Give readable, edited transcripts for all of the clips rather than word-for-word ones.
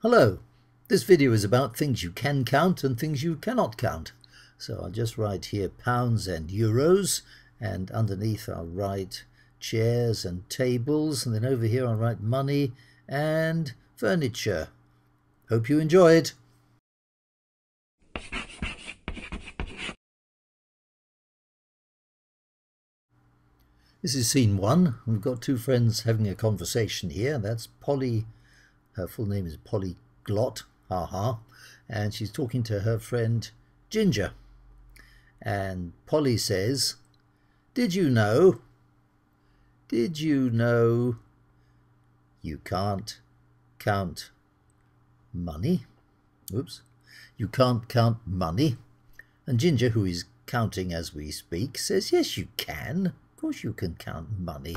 Hello, this video is about things you can count and things you cannot count. So I'll just write here pounds and euros, and underneath I'll write chairs and tables, and then over here I'll write money and furniture. Hope you enjoy it. This is scene one. We've got two friends having a conversation here. That's Polly. Her full name is Polyglot, and she's talking to her friend Ginger. And Polly says, Did you know you can't count money? Oops. You can't count money. And Ginger, who is counting as we speak, says, yes, you can. Of course you can count money.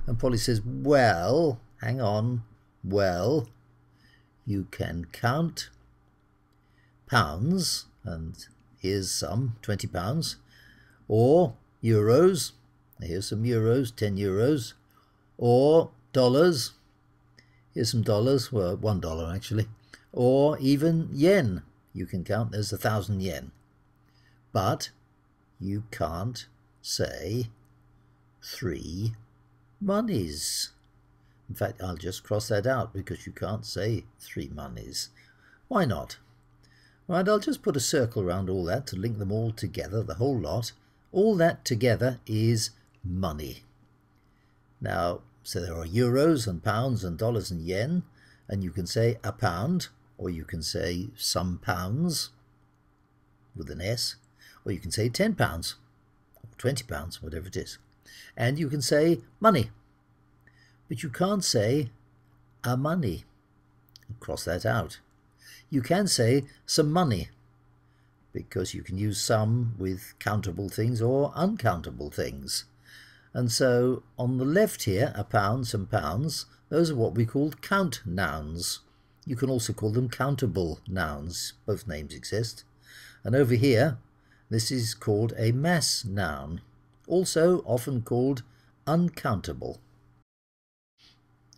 And Polly says, well, hang on. Well, you can count pounds, and here's some, 20 pounds, or euros, here's some euros, 10 euros, or dollars, here's some dollars, well, $1 actually, or even yen. You can count, there's 1,000 yen. But you can't say 3 monies. In fact, I'll just cross that out because you can't say 3 monies. Why not? Right, I'll just put a circle around all that to link them all together, the whole lot. All that together is money. Now, so there are euros and pounds and dollars and yen, and you can say a pound, or you can say some pounds with an S, or you can say 10 pounds, or 20 pounds, whatever it is. And you can say money. But you can't say a money. Cross that out. You can say some money, because you can use some with countable things or uncountable things. And so on the left here, a pound, some pounds, those are what we call count nouns. You can also call them countable nouns. Both names exist. And over here, this is called a mass noun, also often called uncountable.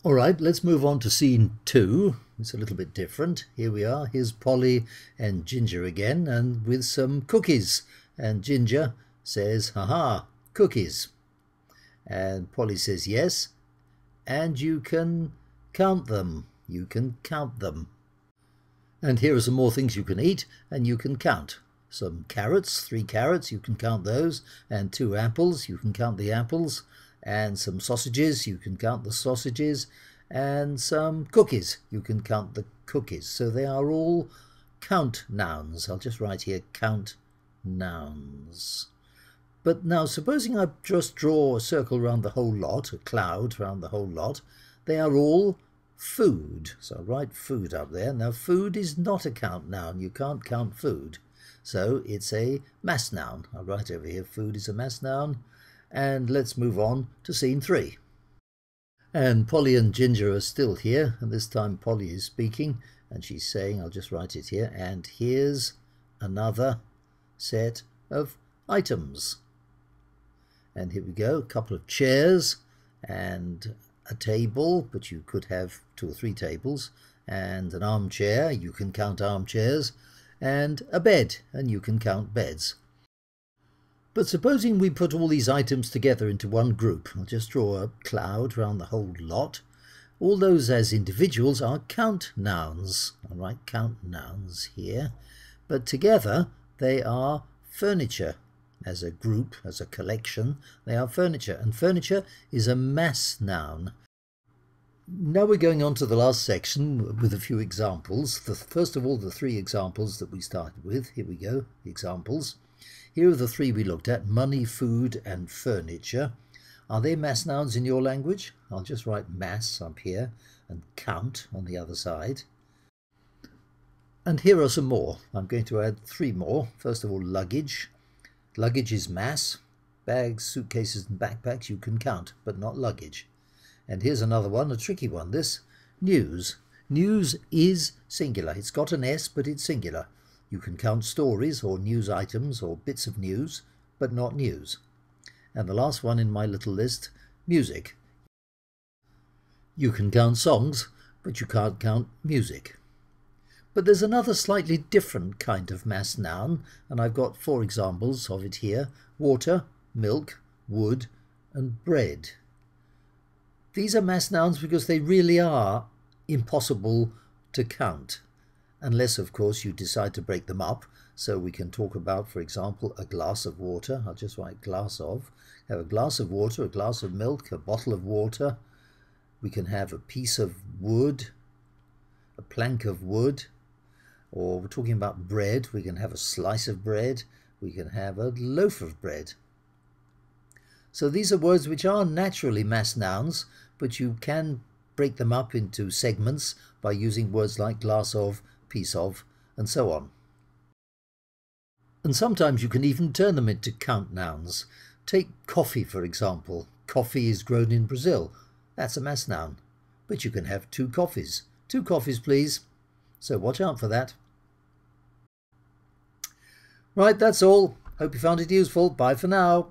All right, let's move on to scene 2. It's a little bit different. Here we are. Here's Polly and Ginger again, and with some cookies. And Ginger says, haha, cookies. And Polly says, yes, and you can count them. You can count them. And here are some more things you can eat and you can count. Some carrots, 3 carrots, you can count those, and 2 apples, you can count the apples, and some sausages, you can count the sausages, and some cookies, you can count the cookies. So they are all count nouns. I'll just write here count nouns. But now supposing I just draw a circle around the whole lot, a cloud around the whole lot, they are all food. So I'll write food up there. Now food is not a count noun. You can't count food. So it's a mass noun. I'll write over here food is a mass noun. And let's move on to scene 3. And Polly and Ginger are still here, and this time Polly is speaking, and she's saying, I'll just write it here, and here's another set of items. And here we go, a couple of chairs and a table, but you could have 2 or 3 tables, and an armchair, you can count armchairs, and a bed, and you can count beds. But supposing we put all these items together into one group, I'll just draw a cloud around the whole lot. All those as individuals are count nouns. I'll write count nouns here. But together they are furniture. As a group, as a collection, they are furniture. And furniture is a mass noun. Now we're going on to the last section with a few examples. First of all, the 3 examples that we started with. Here we go, examples. Here are the 3 we looked at, money, food and furniture. Are they mass nouns in your language? I'll just write mass up here and count on the other side. And here are some more. I'm going to add 3 more. First of all, luggage. Luggage is mass. Bags, suitcases and backpacks you can count, but not luggage. And here's another one, a tricky one, this. News. News is singular. It's got an S, but it's singular. You can count stories or news items or bits of news, but not news. And the last one in my little list, music. You can count songs, but you can't count music. But there's another slightly different kind of mass noun, and I've got 4 examples of it here: water, milk, wood, and bread. These are mass nouns because they really are impossible to count, unless, of course, you decide to break them up. So we can talk about, for example, a glass of water. I'll just write glass of. Have a glass of water, a glass of milk, a bottle of water. We can have a piece of wood, a plank of wood, or we're talking about bread. We can have a slice of bread. We can have a loaf of bread. So these are words which are naturally mass nouns, but you can break them up into segments by using words like glass of, piece of, and so on. And sometimes you can even turn them into count nouns. Take coffee, for example. Coffee is grown in Brazil. That's a mass noun. But you can have 2 coffees. 2 coffees, please. So watch out for that. Right, that's all. Hope you found it useful. Bye for now.